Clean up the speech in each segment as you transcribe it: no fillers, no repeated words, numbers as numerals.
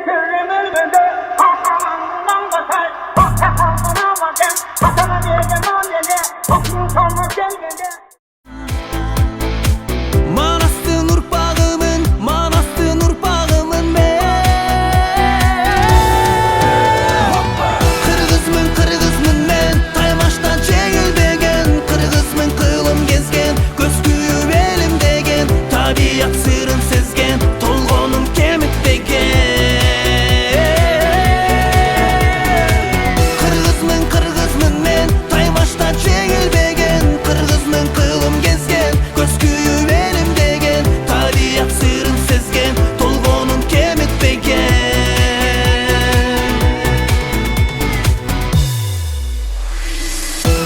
Manastır nurpağımın men Kırgızmın men Taymaştan çekilbegen Kırgızmın kılım gezgen Göz kүйüp elim degen Tabiat sırrın sezgen Tolgonum kemik Kırgızmın men Taymaştan çekilbegen Kırgızmın kılım gezgen Göz kүйüp elim degen Tabiat sırrın sezgen Tolgonum kemik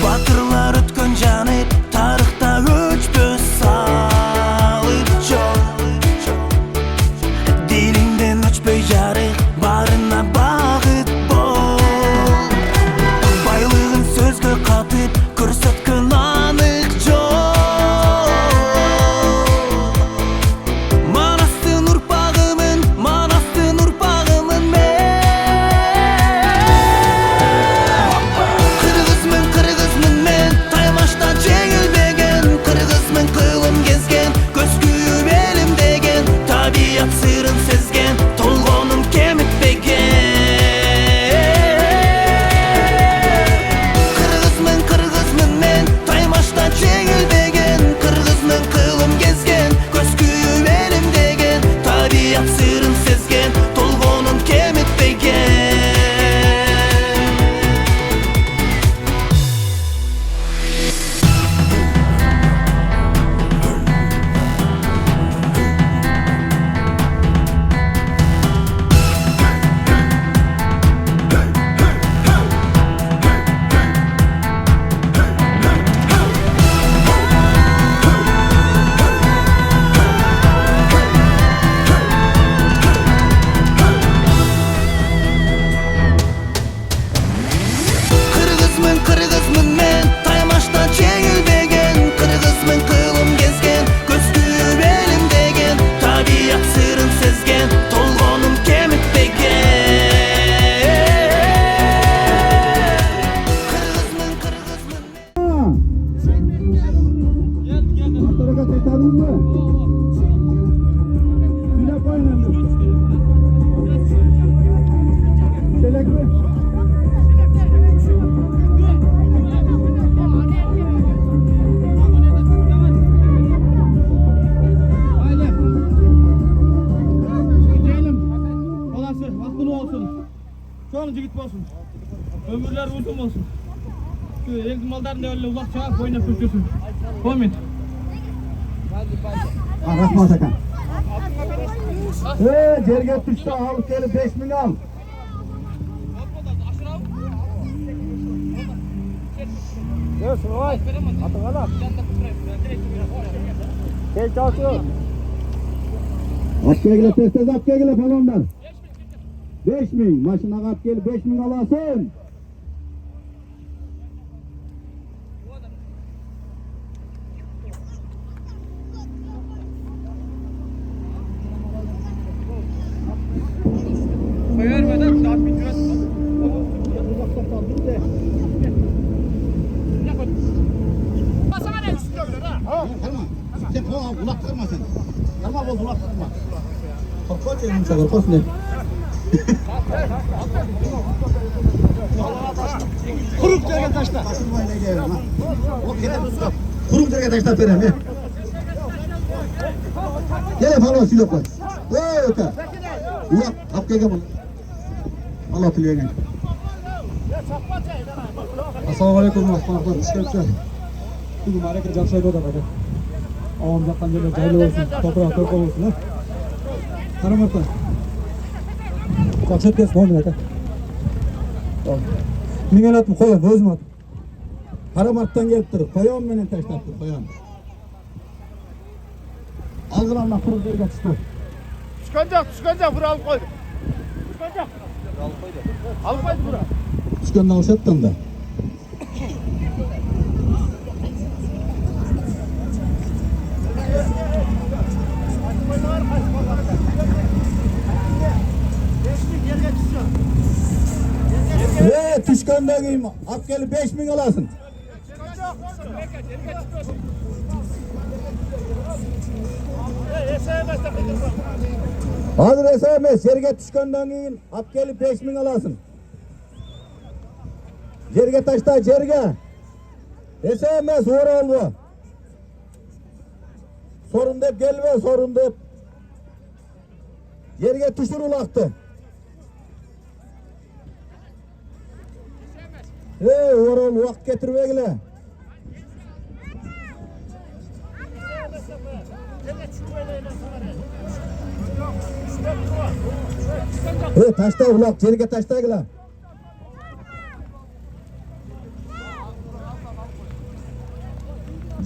Batırlar ötkön janıp Tarıkta öçpöz salıp çok Dilinden öçpöy jarık Barına bağıt bol Baylığın sözgö katıp Көрсөткөн anık çok Manastır nurpağımın men Kırgızmın men Taymaştan çekilbegen Kırgızmın kılım gezgen Göz kүйüp elim degen Tabiat sırrın sezgen Tolgonum kemik Kırgızmın men Taymaştan çekilbegen Kırgızmın kılım gezgen Göz kүйüp elim degen Tabiat sırrın sezgen Tolgonum kemik Kırgızmın men Taymaştan çekilbegen Kırgızmın kılım gezgen Göz kүйüp elim degen Tabiat sırrın sezgen Tolgonum kemik Motora kaçırdınız mı? Yine koyun. Selek mi? Vaktin olsun. Şu an jigit olsun. Ömürler uzun olsun. Şu eldi malların da öyle uzak çağır oynap köşküsün. Koymayın. Rahmat Hakan. Cerge tuşta al gelip 5.000 al. Görsün vay. Atın ala. Gel çalsın. Atke gele tez atke gele falondan. 5.000 maşına at gelip 5.000 alasın. Koyarmadan saat bitiyor. Basana ne üstüne öyle ha? Tamam. Sen kulak kırma sen. Tamam ol kulak kırma. Korkma diyorum sana korkma ne? Kuruk derge taşla. Taşınmayla gelirim ha. O kedem tutup. Kuruk derge taşla verem he. Gel falan silo koy. Öte. Ulan hapkege bunu. Allah tülüye gel. Assalamualaikum warahmatullahi wabarakatuh. Bugün hareket Jamshaydo da bada. Avam jakkan jere jaylı olsun, toprağı torpa olsun ha. Karamartan. Kaçet kes bolmuyor aka. Tamam. Mingen atım koyam, özüm atım. Karamarttan gelip durur. Koyam menen taşlattım, koyam. Algılanma kurul derge çıktı. Çıkacak bura alıp koy. Çıkacak. Alıp koy bura. Çıkandan uşattın da. Geçmiş çıkandan keyin ap gelip 5000 alasın. Hazır SMS yerge tushgandan keyin ap gelip 5000 alasın. Yerge taşta yerge. SMS O'rol bu. Sorun dep gelme sorun dep. Yerge tushur ulaqtı. O'rol vaqt getirmegile. Taşta ulaq, yerge taştagila.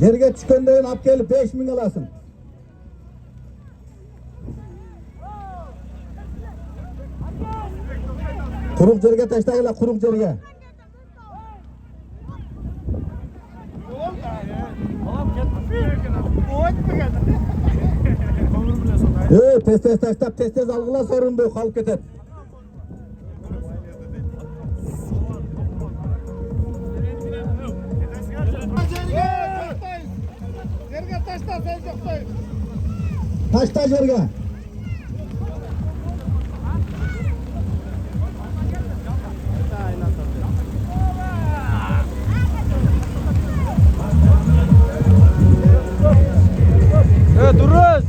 Yerge tushgandan ap kelib 5000 alasın. Quruq yerge tashlagila, quruq yerge. Tez tashlab, tez algıla sorundu, qalıp ketet. Taşta yerge. Duruz.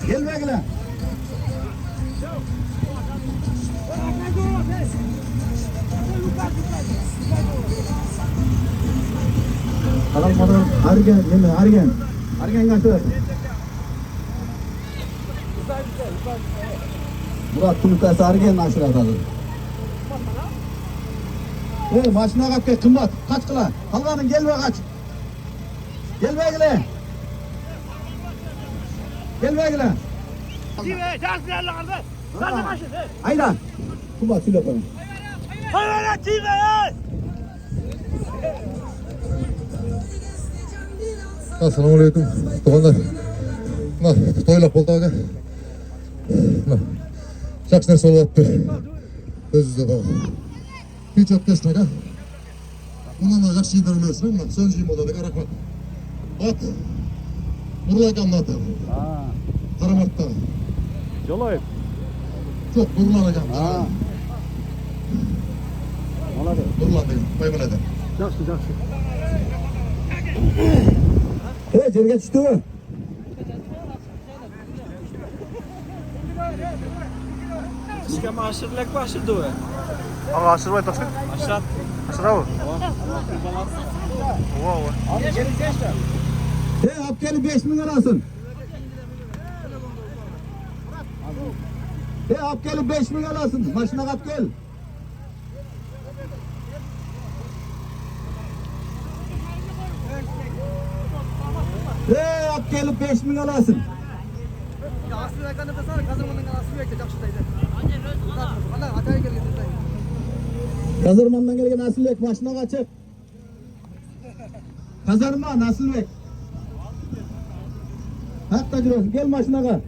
Gelmegile. Adam argen, yeme argen. Argen kaçtı. Murat Tulukası argen aşırı adı. Maşına kaç kımbat. Kaç kıla. Kalganın gelme kaç. Gelmegile. Gelmegile. Aynen. Kımbat söyle bakalım. Assalamu alaikum. Tug'anlar. To'ylab bo'ldi aka. Yaxshi narsa bo'lyapti. O'zingizda. Hech o'tkazmaga. Bundan yaxshi yedirilyapsizmi? Mana so'nggi modadagi rahmat. Ot. Nurlagan ot. Qaramatda. Joloyev. Çok nurlanacak. Oladi. Nurlandı. Baymalada. Yaxshi. Yerge tushdi. Sizga mashhurlik bashirdi u. Aga aşırmay taşın. Ashrat. Aşıra mı? Wow. Ap gelip 5000 alasın. Ap gelip 5000 alasın. Maşına kap gel. Ap gelip 5000 alasın. Kazırmandan gelgen Asılbek maşına kaçıp. Kazarma Asılbek. Hatta duruyorsun gel maşına kal.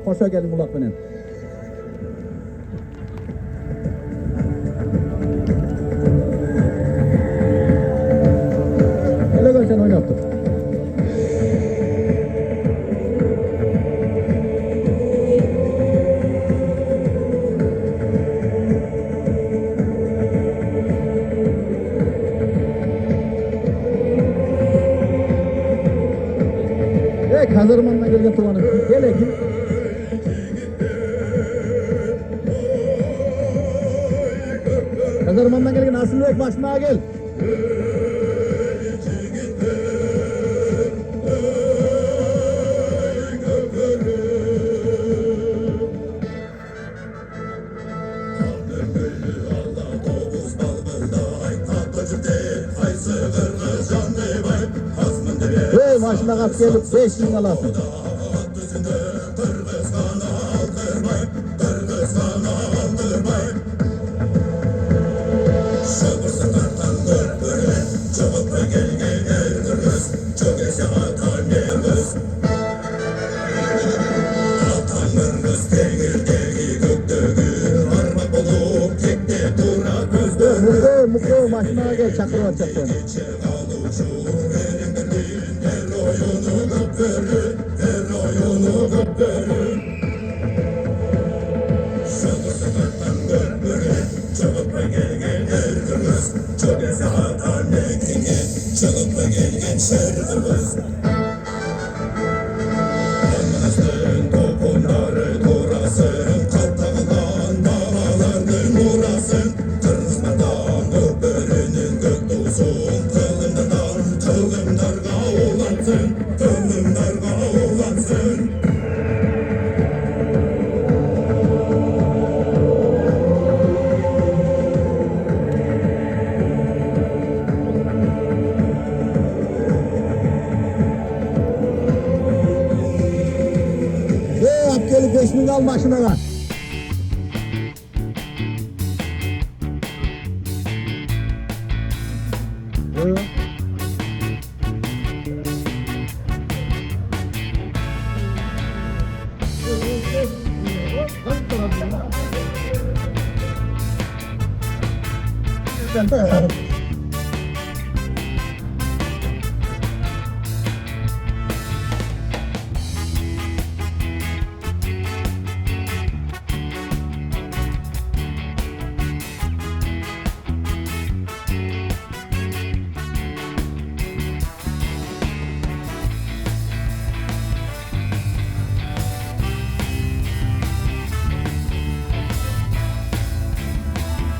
Hoşa gelin ulak benim. Öyle görsen oynattım. Kazırmandan gelgen tuğanı. Gel Ekin. Kazırmandan gelgen Asılbek başına gel. Hey maşına kap gelip 5.000 alasın. Mutlu maşına gel çakır var çakır. Gelip 5.000 al maşına var.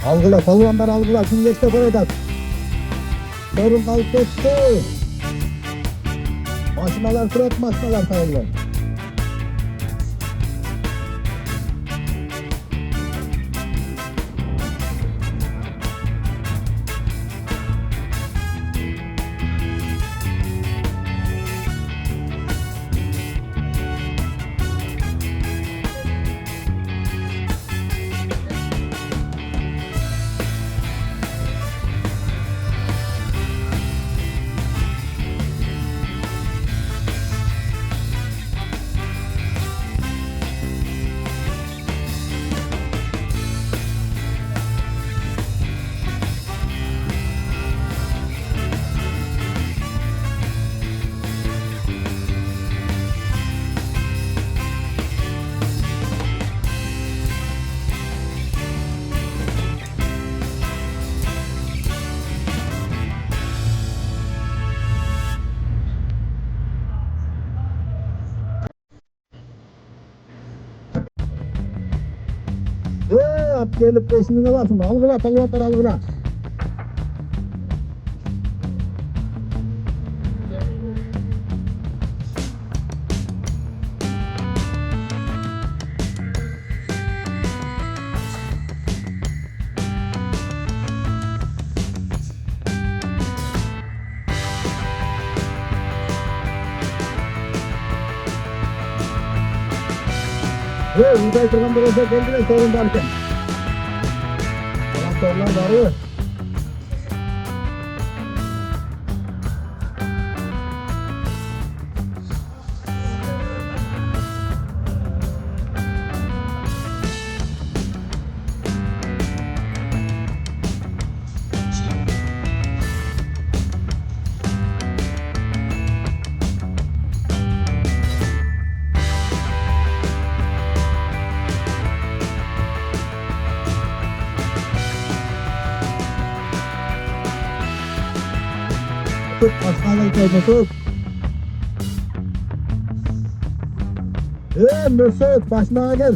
Algıla, palvanlar algıla, şimdi geçte parayı sorun kalıp geçti. Maşinalar kırat, maşinalar kayırlar. At gelip 5.000 alasın. Algıla, palvanlar algıla. Uday turgan bo'lsa keldilar sorun borkan. Sorunlar bor. Tut, başına gel tut. Mesut, başına gel.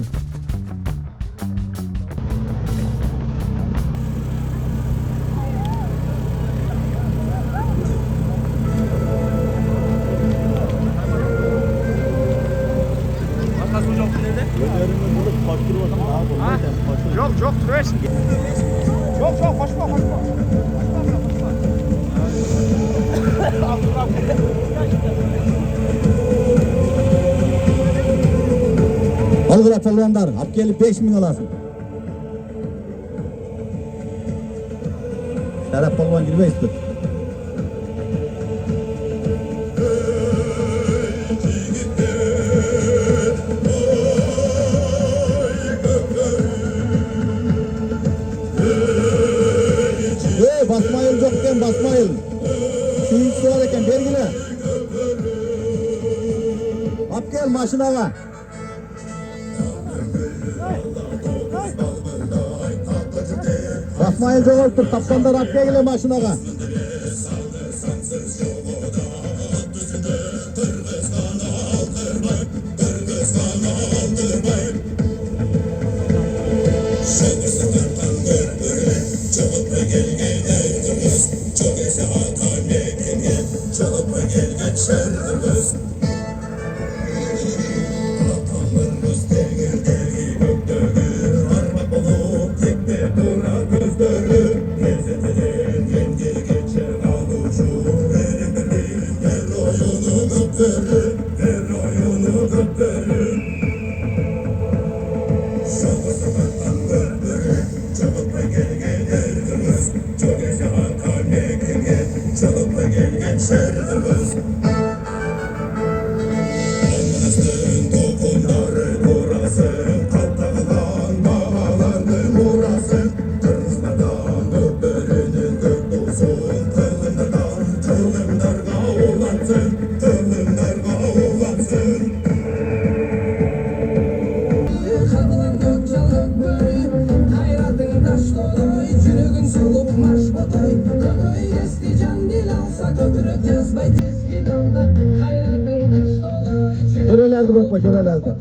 Yok, dur. Yok, koşma. Algıra palvonlar, olib kelib 5000 olasın. Sharaf palvon girmaysiz. Basmayın yok ekan, basmayın. Suyuncusu var ekan, bergile. Olib kel mashinaga. Basmayın yok tur, tapsanlar olib kelgile mashinaga. Şöylelerde bakma, şöylelerde.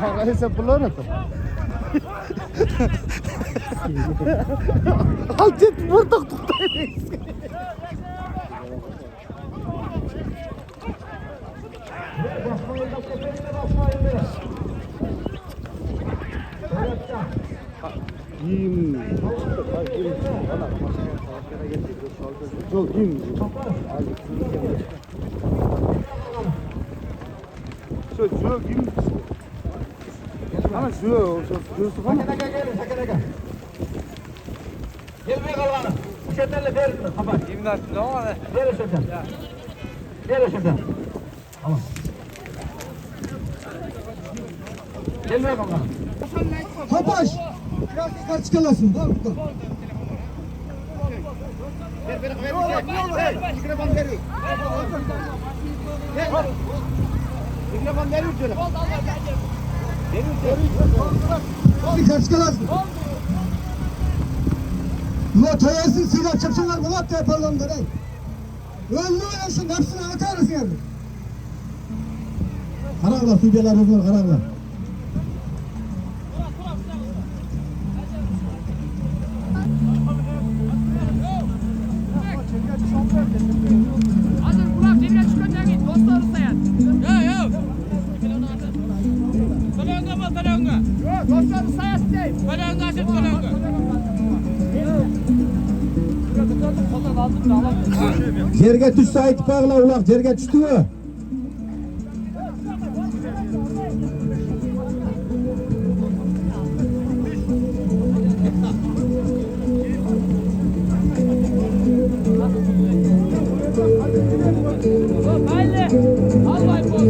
Arkadaşlar pullar nasıl? Al git vurduk tuttayız. Kim? Çok kim? Çok kim? Ama şu falan. Gelmeye kalanı. Bu şeterle verin. Kapat. Yemin ettim ama ne? Ver o şeter. Ver o şeter. Tamam. Gelmeye kalanı. Kapaş. Biraz kaç kalasın. Dur. Mikrofon veriyor. Mikrofon veriyor şöyle. Kaç kalasın. Ulan toyasın silah çapsınlar mı lan yaparlar da ey. Öldürüyorsun hepsini atarız yani. Kararlar sübyeler olur kararlar. Hazır Burak nereye çıkacak git dostları sayan. Yok. Kalanga mı kalanga? Yok dostları sayasın değil. Kalanga açık kalanga. Yerga tushsa aytib qo'yinglar ular, yerga tushdimi? Haydi. Al bay boy.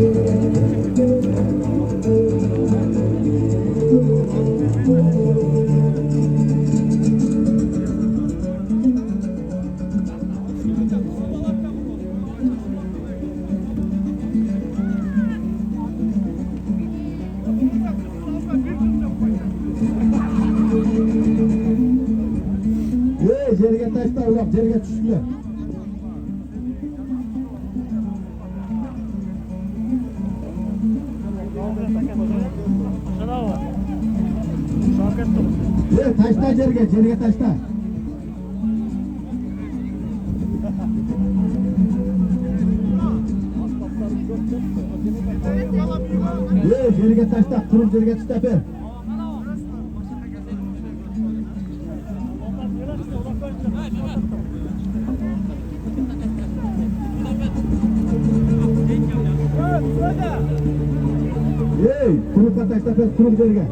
Yerga tashla, uloq yerga tushinglar. Tashla yerga tashla. Yerga tashla, turib yerga tushla. Turib tashla, turib yerga.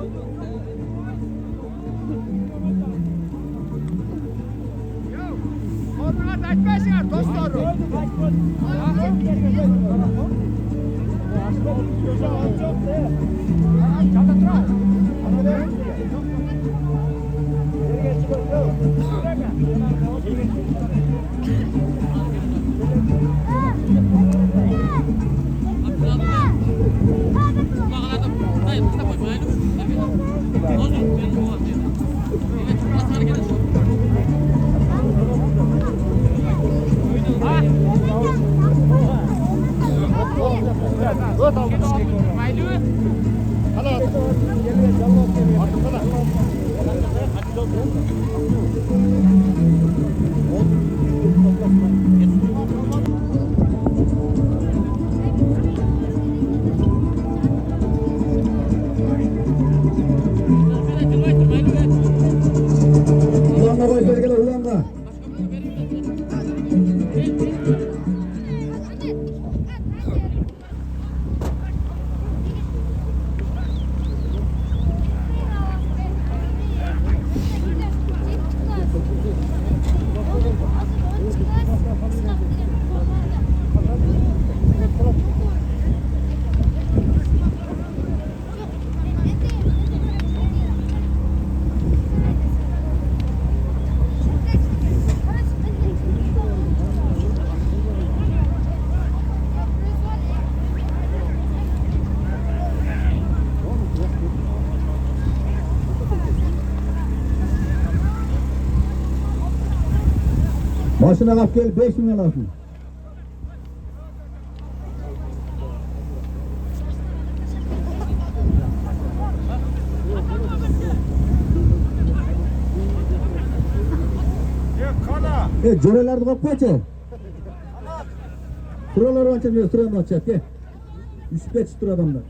Başına laf gel 5 milyon alsın. Cörelerdi koyup koyacak. Sıraları açacak, sıraları açacak. Gel. Üst geç tur adamlar.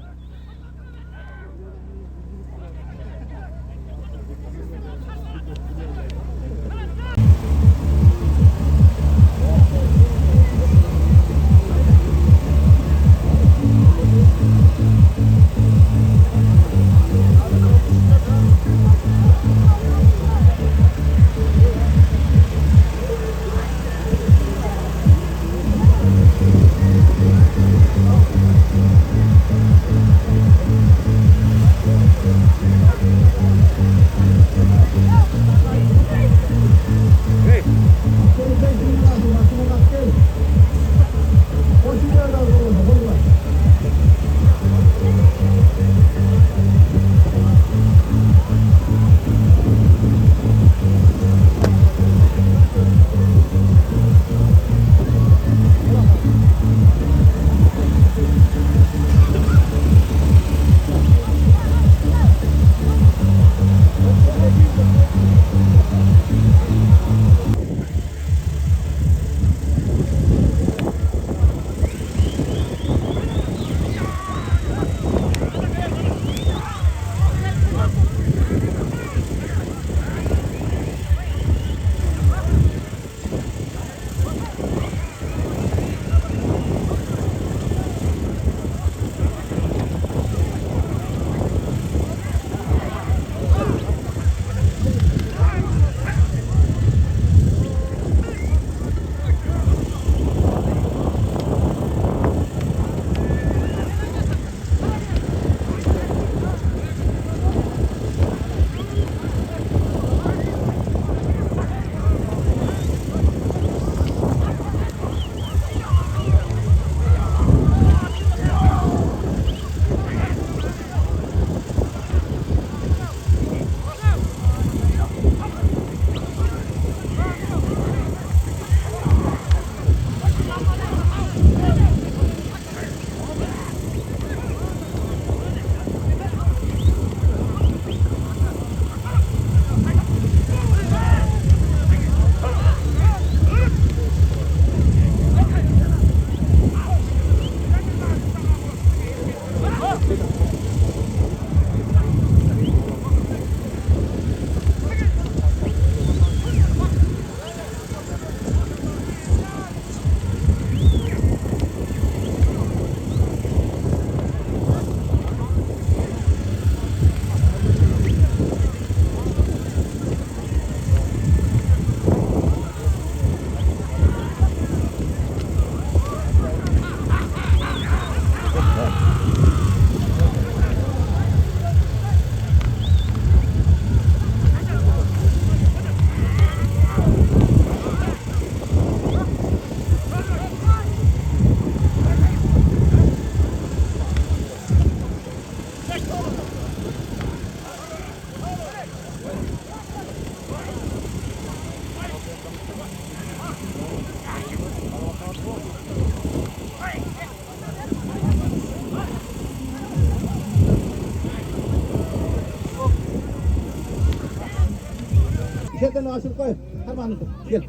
Şuradan aşırı koy. Hemen gel.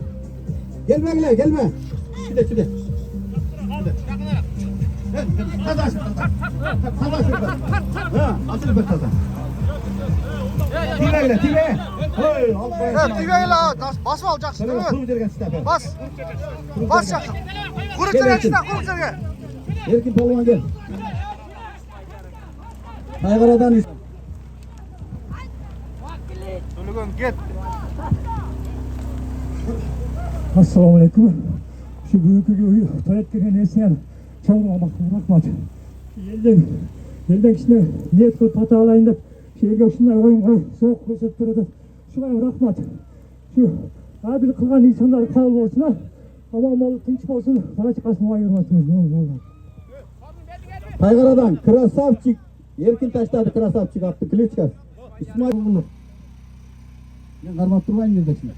Gelme gel, gelme. Şurada. Kaza aşırı. Kaza aşırı. Ha, aşırı bet kaza. Tive. Hey, al koy. Ya tüygeyle basma alacaksın değil mi? Kuru dergen çıta. Bas. Bas yakın. Kuruk dergen çıta, kuruk dergen. Erkin Palvan gel. Kaygaradan is. Ölügün git. Assalomu alaykum. Shu bugungi to'yatgan esen chog'roq rahmat. Eldan kishini niyat qilib xato olayın deb shu yerga shunday o'yin so'q ko'rsatib turadi. Shunga rahmat. Shu adil qilgan insonlar qabul bo'lsin. Omon bo'lib tinch bo'lsin. Bola chiqasini ayirmasin. Kaygaradan krasavчик. Erkin tashladı krasavчик attı. Klichka. İsmail Ulu. Ben qarmab turmayın yerdeksin.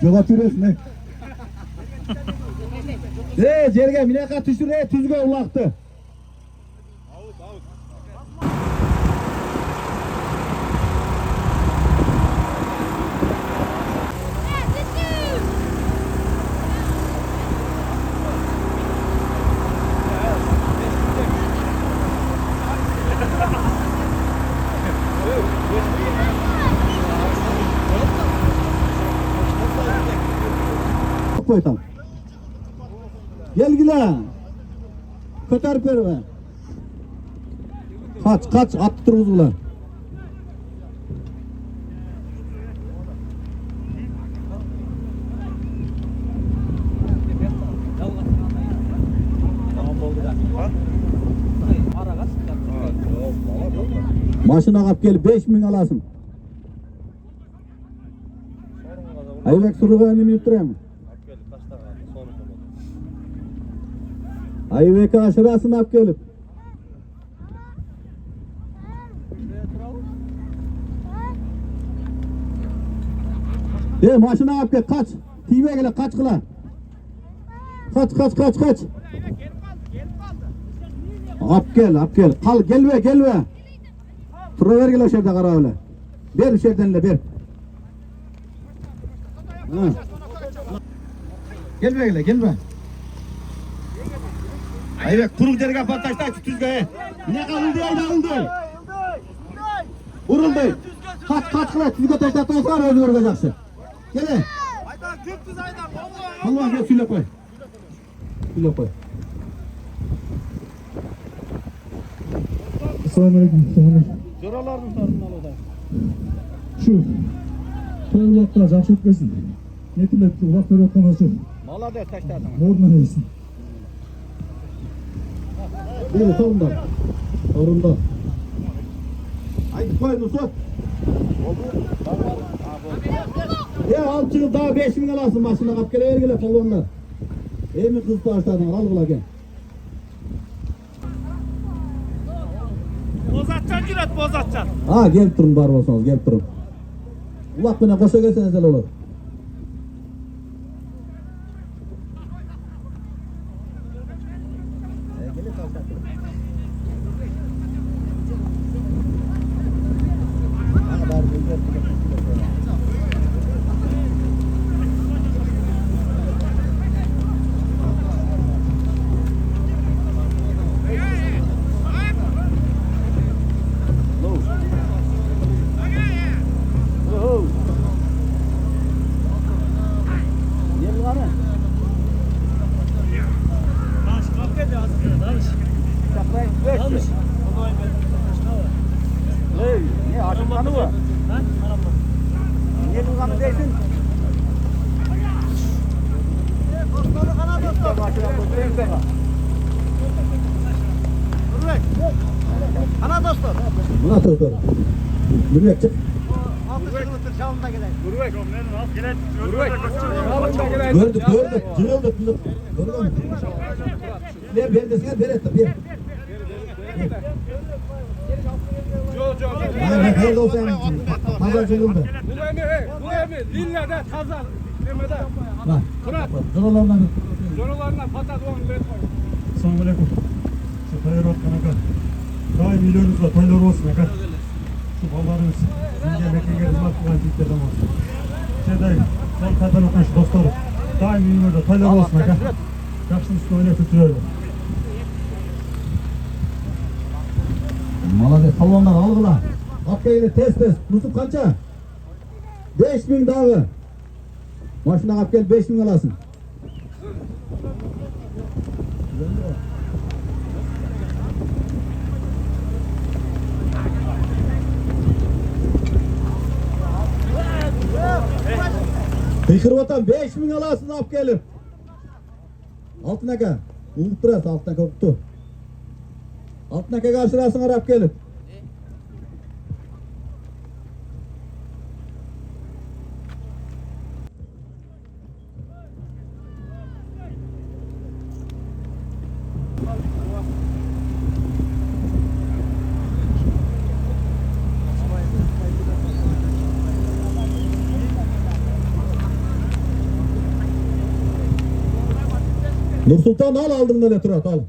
Joga turasın. Jerga minaqa tushur, tuzga uloqdi. Koy tam. Gel gile. Köter perve. Kaç attı turuz ulan. Maşına kap gel 5.000 alasın. Aybek suruğa önümü yuttırayım. Aybek'e aşırasını ap gelip. Maşına ap gel kaç. TV gele kaç kıla. Kaç. Ap gel. Kal gelme. Tura ver gel o şerde kara öyle. Ver şerdenle ver. Gelme. Aybek kuruk derga patlaştı tüzge. Ne kaldı? Uruldu. Kaç kıla tüzge taşlatı olsa öyle vuracaksın. Gel. Allah gel suyla koy. Assalomu alaykum. Jo'ralarning torunini oladi. Shu to'yloqqa yaxshi o'tkasin. Yetilib uloq berayotgan bo'lsa, Molodez tashladim. o'rnini bersin. Biri torunda. Haydi koy Nusrat. Al çıkıp daha 5.000 alasın başına kap gele vergele palonlar. Mi kız taşladın al kula gel. Bozatcan jirat, bozatcan. Ha gelip durun bar olsanız gelip durun. Ulak bana koşa gelseniz el olur. Ne aşıklanı bu? Niye kılganı değilsin? Ana dostlar. Buna dur. Yürüyek çık. Gördük. Cırıldık. Gördün mü? Ver desene ver et. Ver. Hayır olsa yani. Pazar cırıldı. Bu emi lillede tazar. Demede. Bak. Kırat. Zorolarından. Jo'ralarına patat onu ver koy. Assalomu alaykum. Shu tayyorotgan aka. Doim uylaringizda to'ylar bo'lsin aka. şu babalarımız bizge mekenge hizmet kılgan jigitlerden olsun. Şeyde sol Katar okumuş dostlar. Daim uyumurda toylar olsun aka. Yaxşı üstüne oynayıp tutuyorlar. Молодец, palvonlar algıla. Apkayla tez. Nusuf kança? 5000 dağı. Maşına kap gel 5000 alasın. Kıykırıp atan 5000 alasın ap gelip. Altın aka. Uğup durası altın aka uğuptu. Altın aka karşılasın arap gelip. Nursultan al aldın öyle Turat al.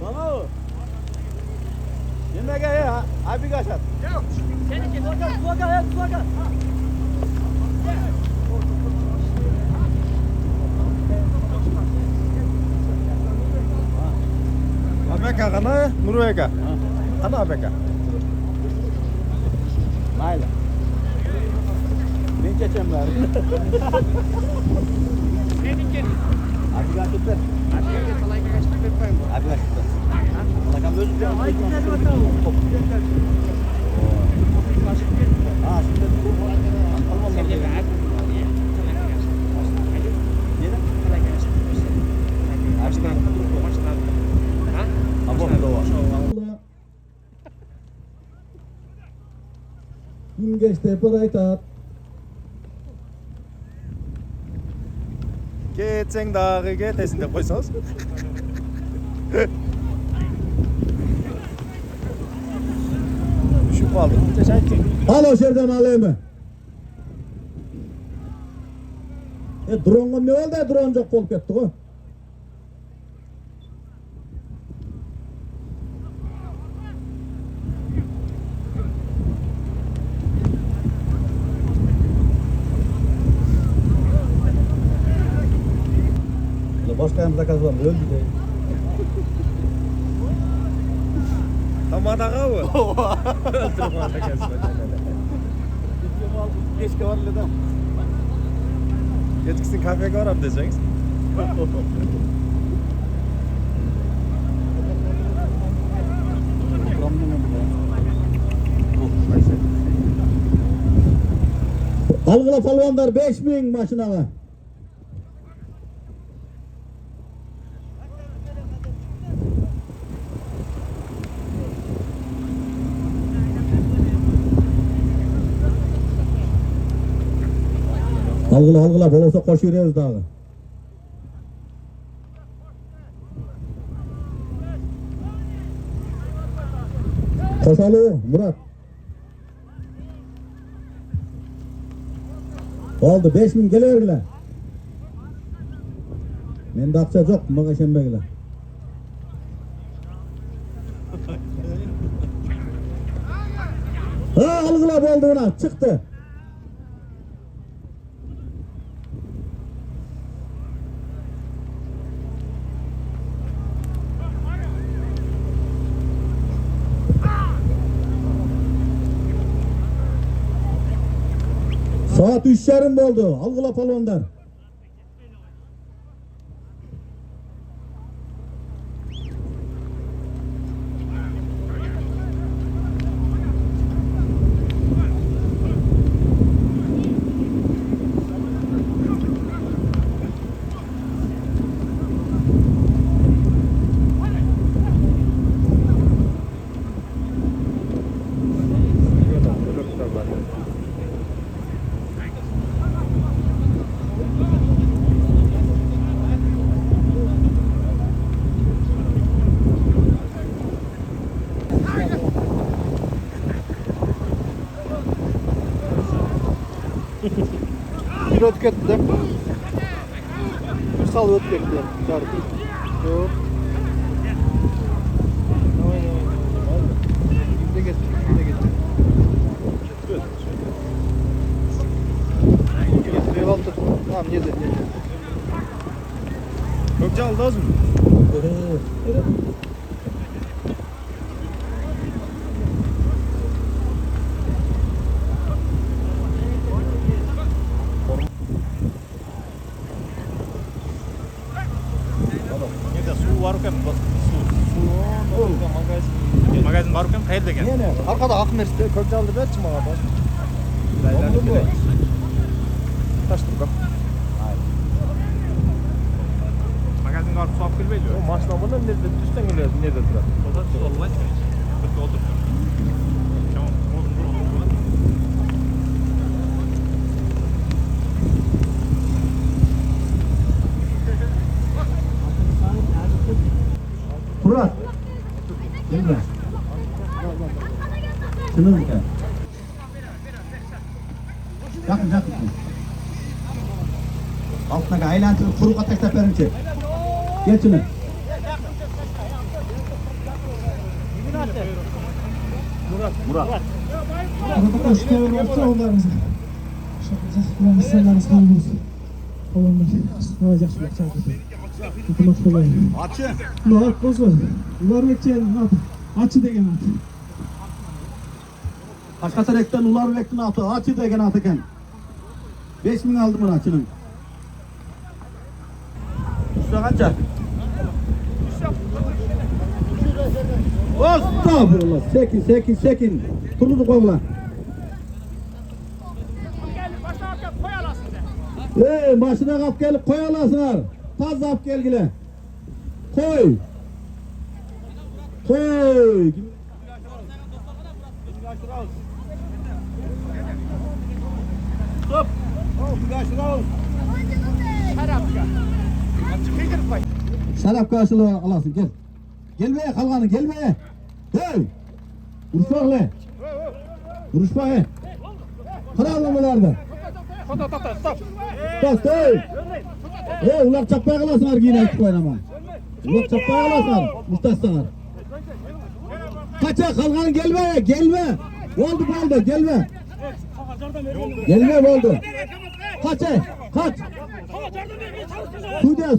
Bana o. Yemeğe ya. Abi kaçar. Abeka kana, Nurveka. Kana abeka. Mayla. Ben geçem var. Abi kaçtı. Abi salay kaçtı ben. Abi kaçtı. Salakam özür dilerim. Ay gidelim bakalım. Ha şimdi Gün geçti paraytat. Geçen dağı geçesin de koysanız. Düşük kaldı. Al o şerden alayım. Drone'ga ne oldu? Drone çok kol ketdi o. Başka hem zakaz var, öldü de. Tamam da kavu. Keşke var dedim. Yetkisini kafeye koyarım diyeceksiniz. Algıla palvanlar 5000 maşına. Algıla bolsa koşuyoruz dağı. Koşalı Murat. Oldu 5000 geliverler. Mende akça yok maga şembegiler. Ha algıla boldu buna çıktı. Saat 3:30 oldu. Algıla palonlar. Bir öt ketdi. Bir sal öt ketdi. Yok. Magazin var ekan, qayerda ekan? Arkada Akmers'te Kökçal'da ben çıkma abi. Taştım bak. Magazinga olib solib kelmaydi. O maşına bundan nerede düşten geliyor, nerede durar? Oda olmaydi. Bitta o'tir. Tamam, Murat. Gelme. Şunu gel. Yakın yakın. Altına aylantıp kuru katak teperini çek. Gel şunu. Murat. Arada hoş geldin olsa onlarınızı. Şapacak, insanlarınız kabul olsun. Olanlar, sıkılacak şu bakacak. Hükümet kolayı. Açı. Murat bozma. Ular bekleyelim, at. Açı degen at. Kaşkatarek'ten ular bektin atı. Açı degen atıken. 5.000 aldım bunu açının. Usta kaçak. Estağfurullah. Sekin. Turunu koyla. Başına kap gelip koyalasınlar. Taz kap gelgile. Koy. Şarap karşılığı alasın gel. Gelmeye kalkanı gelmeye. Hey. Uruşma le. Uruşma he. Kıralamalarda. Stop. Hey ular çapaya kalasınlar yine hiç oynama. Ular çapaya kalasınlar. Mustasınlar. Kaça kalkanı gelme. Oldu gelme. Gelme oldu. Kaç.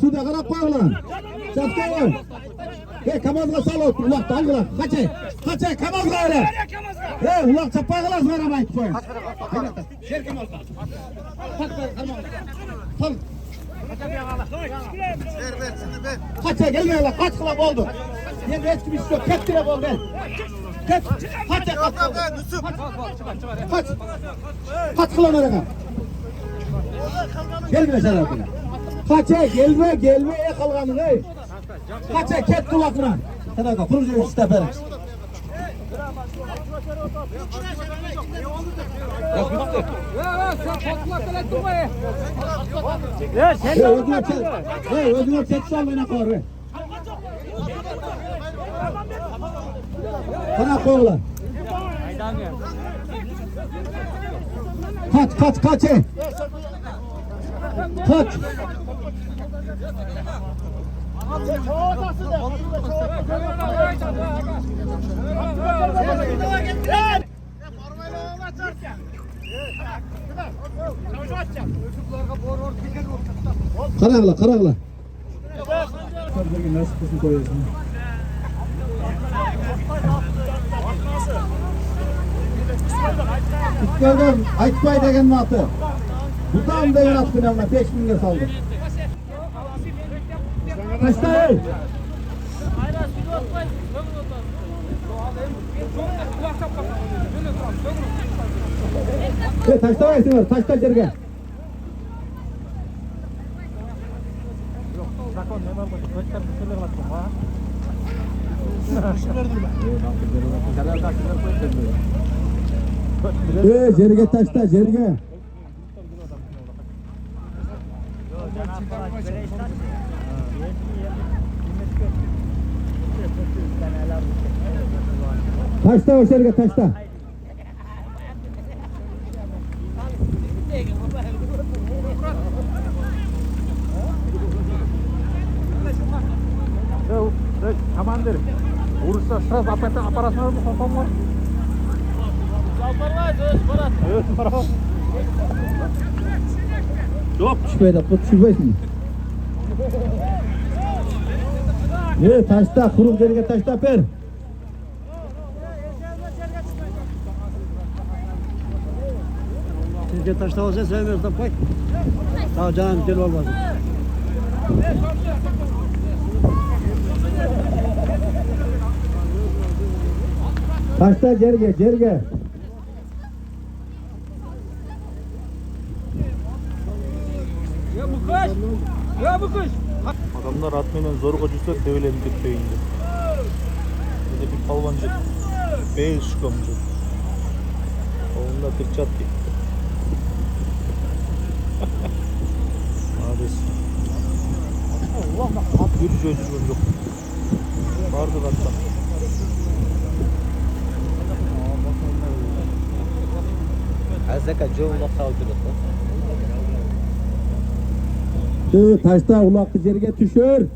Suda karak koy ulan. Çapkaya. Kamazga sal ot. Ulak dalgılar. Kaç. Kamazga öyle. Ulak çapaya kalasınlar ama hiç koyun. Kaça gelme ulan. Kaç kılap oldu. Yine eski bir şey yok. Ket direk oldu. Kaç kılan oraya. Gelme sen artık. Kaça gelme kalkanı hey. Kaça ket kulakına. Sen artık proje istefer. Özüne çek sallayına koy. Bana koy ulan. Kaç. Kaç. Karakla. Nasıl kısım koyuyorsun? İtlerden Aytbay degen atı. Butam degen at finalına 5.000'e saldı. Kaçta ey? Taşta versin var. Taşta jerge. Jerge taşta jerge. Taşta o jerge taşta. Komandir. Vurursa sırası aparasına mı kontam var? Yok şüphede şüphesini. Taşta kuruk jerge taşta per. Sizce taşta olsa sevmiyorsan koy. Sağ canım dil olmaz. Taşta jerge. Ya bu kış. Ya bu kış. Adamlar atmayla zor kocusu devlerini götüreyindi. Bir de bir palvancı. Beyaz şukamcı. Onda kırçat değil. Adres. Bir çocuğum yok. Vardı hatta. Azaka joğulak savcılık. Şu taşta ulaklı jerge düşür.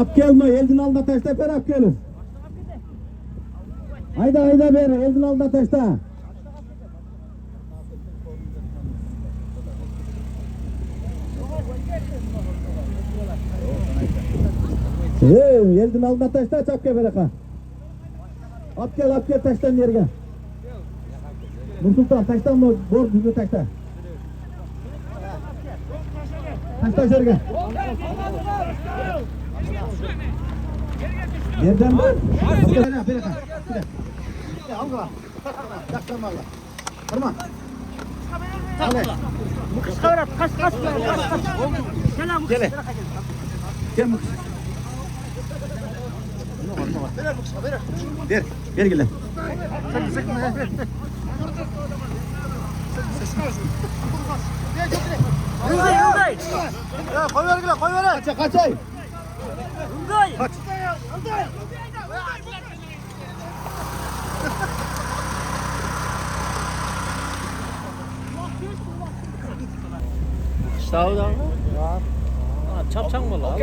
Ap gelme, eldin alda taşta per ap gelin. Hayda beri, eldin alda taşta. Eldin alda taşta çapke bereka. Ap gel taştan yerge. Nursultan taştan mı? Bor düzü taşta. Taşta yerge. Nereden bu? Bereka. Ver gel. Koy ver. Kaçay. Sağdan mı? Çapçan mı lan?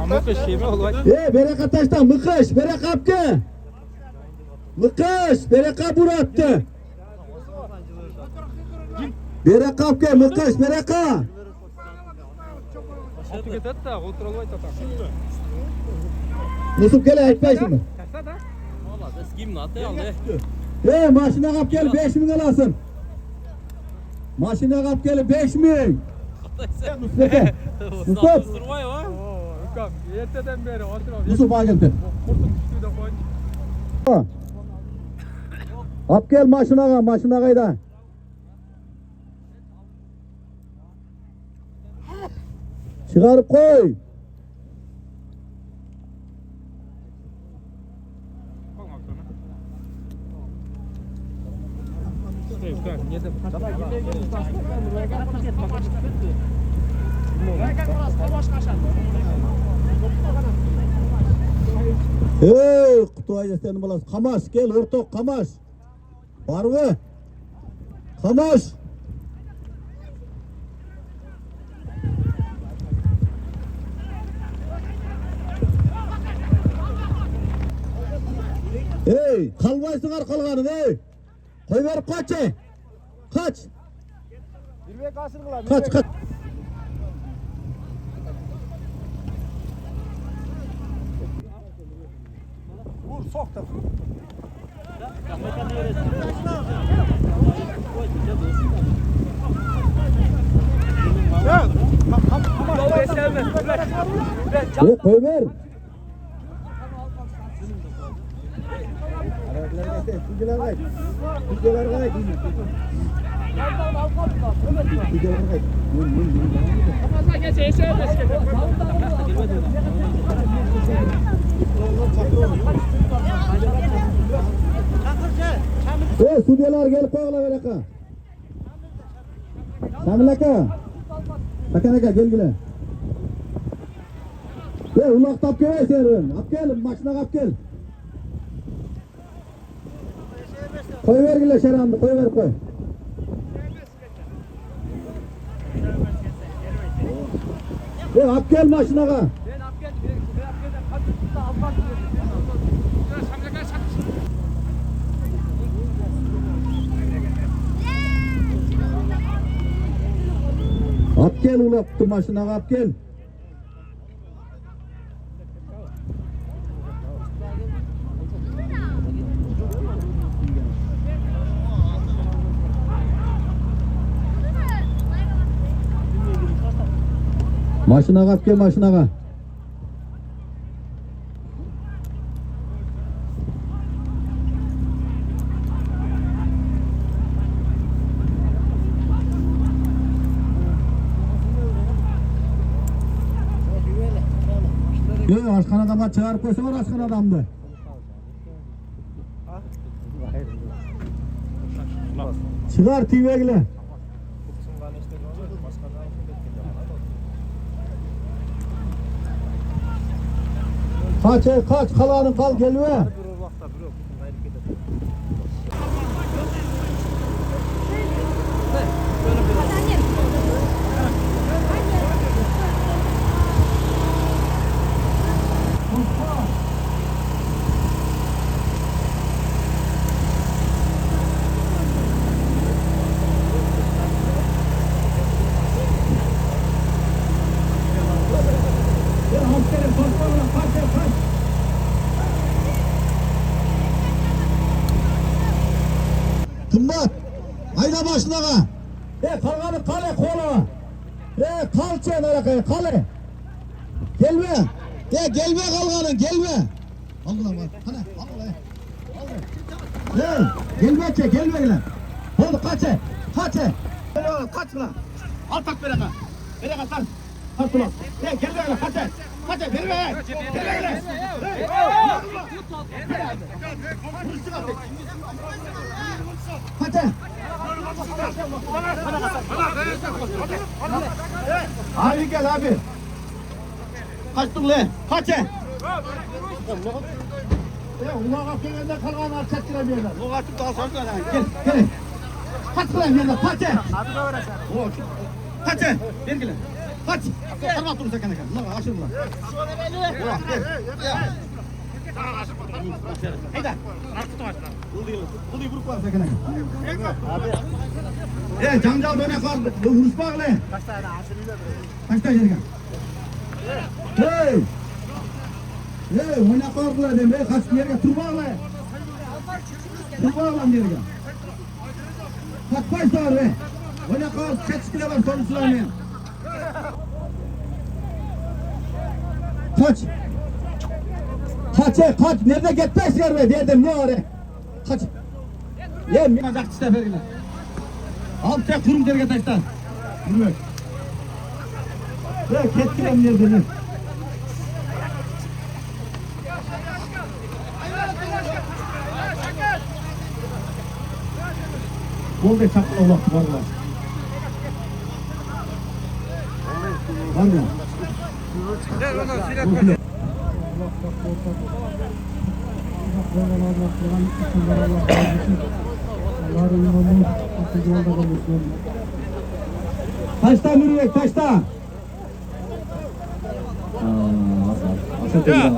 Ama kış şey mi olay? Bereka taştan mıkış, bereka apke. Mıkış, bereka burattı. Bereka apke, mıkış, bereka. Musup gel aytpay şimdi. Maşina kap gel 5.000 alasın. Maşina kap gel 5.000. Musup. Erteden beri oturup. Musup ağa gel. Kurtum düştü de koyun. Ap gel maşina kayda. Çıkarıp koy. Kutu ayda senin balası. Kamaş gel ortak kamaş. Var mı? Kamaş. Kalmaysın kalganın Koy ver kaç Kaç. Kaç. Vur sok da. Koy ver. Sudyalar gelip koyla vereka. Samilaka. Bakanaka gel gele. Ulak tap gel serin. Ap gel maşına kap gel. Koy ver gele şerandı koy ver koy. Ap gel maşına. Ap gel ulaptı maşına ap gel. Машинаға алып кел, машинаға. Ашқан адамға шығарып қойсаңдар, ашқан адамды. Шығар түйбегілі. Kaç, kalanın kal geliyor. Kımbat, ayda başlağa. Kalkanı kale kola. Kalçaya narakaya kale. Gelme. Gelme kalkanın gelme. Allah var. Hani Allah. Gelme gelme. Oldu kaç. Kaç lan. Al tak bereka. Bereka tak. Kaç lan. Gelme kaç. Kaç verme. Verme. Kaç. Abi gel abi. Kaçtın lan. Kaç. Ulağa gelende kalkan arçak giremiyorlar. Ulağa çıktı alsan da gel. Kaç lan yerine kaç. Hadi da öğrensen. Kaç. Gel. Kaç. Tamam dur sakın. Ulağa aşır ulan. Şöyle beni. Ulağa gel. Hayda. Kılığı vurup var sakın. Abi. Janjal döne kaldı. Vuruşma lan. Kaç tane aşırıyla böyle. Kaç tane yerine. Oyna kaldılar dedim. Kaç yerine turba lan. Turba lan yerine. Kaç baş var be. Oyna kaldı. Kaç kilo var sonuçlar ne? Kaç. Kaç. Nerede gitmez yer be dedim ne var? Kaç. Yem. Mazak çıta vergine. Al tek kurum derge taştan. Yürü. Ketkilen nerede ne? Gol de çakla Allah var. Var mı? Taşta yürüyek taşta. Asıl tezgah.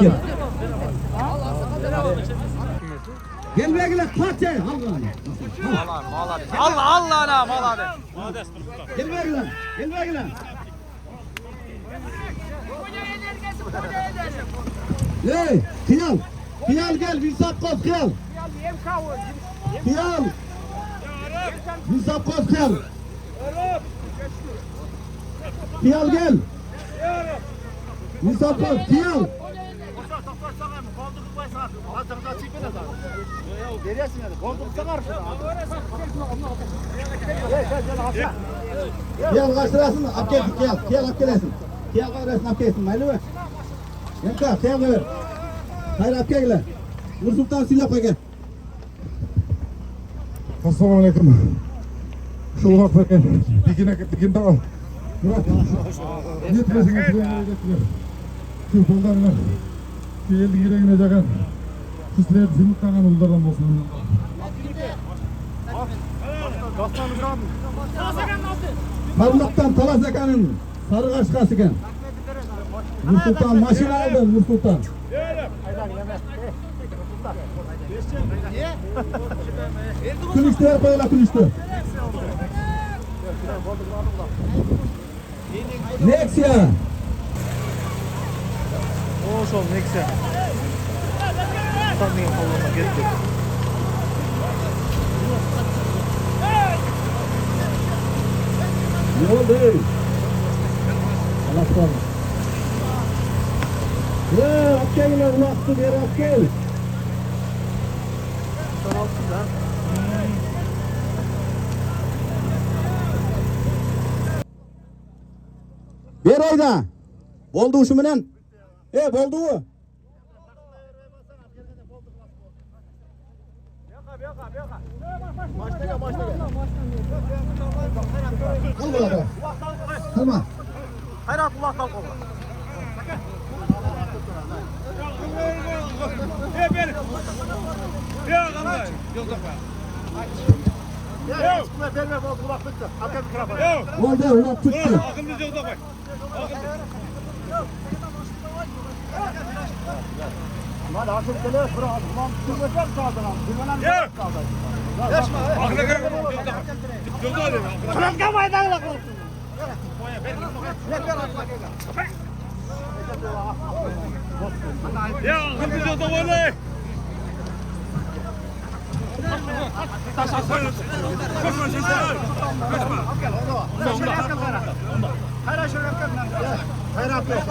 Gel. Gel be gel kaç. Allah ana mal abi. Gel be gel. Kıyal gel bir sapkoz kıyal. Kıyal. Bir sapkoz kıyal. Kıyal gel. Bir sapkoz kıyal. Kıyal kaçırasın, ap gelsin kıyal ap gelesin. Kıyal kaçırasın, ap gelsin, maylı mı? Yanka, kıyal ver. Hayır ap gel. Nur Sultan Silapa gel. Assalamu alaikum. Şu ufak bakın. Dikin tamam. Murat. Yetmesine şuraya getiriyor. Şu kollarına. Şu eldi yüreğine çakan. Sizler zümrütlanan ullardan olsun. Parmaktan Talas Yakan'ın sarı kaşkası iken. Nur Sultan maşina aldı Nur Sultan. Külüştü her payla külüştü. Nexia. Oğuzhan Nexia. Tanıyım koluna gitti. Oldu. Alaskan. Ya atkenler ulaştı bir atken. Bir ayda. Oldu şu menen. Oldu mu? Al burada. Tamam. Hayratullah kalk oğlum. Oldu ulan tuttu.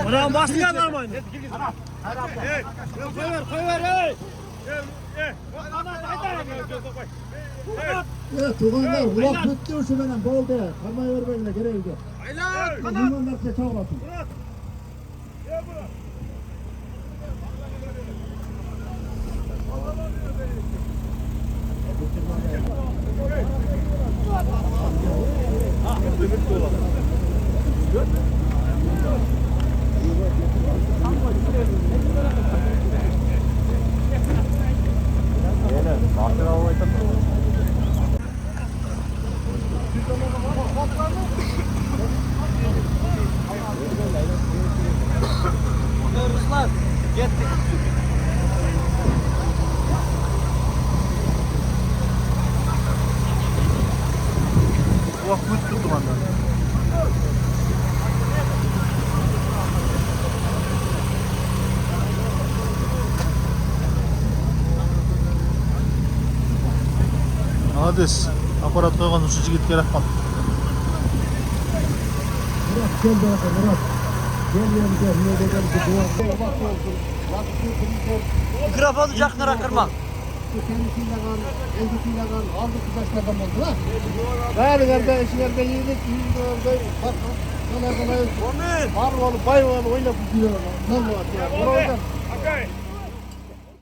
Ulan bastılar mı? Tuğanlar ulak tuttu şu menen boldu. Karmayı vermekle gereğiydi. Limonlar size çağılasın. Ruslar gittik. Bak mut tuttum andan. Hades, aparat koygan uçucu gitke rahmat. Murat gel beraber Murat. Gel yanımıza. Niye de gel bir dua. Bak olsun. Bak şu Mikrofonu çaktıra kırma. kendisiyle kal, evdesiyle kal, aldık kızaçlardan oldu ha. Gari kardeşlerde yedik, bak, kolay kolay. Var oğlum, bay oğlum, öyle tutuyor. Ne var ya?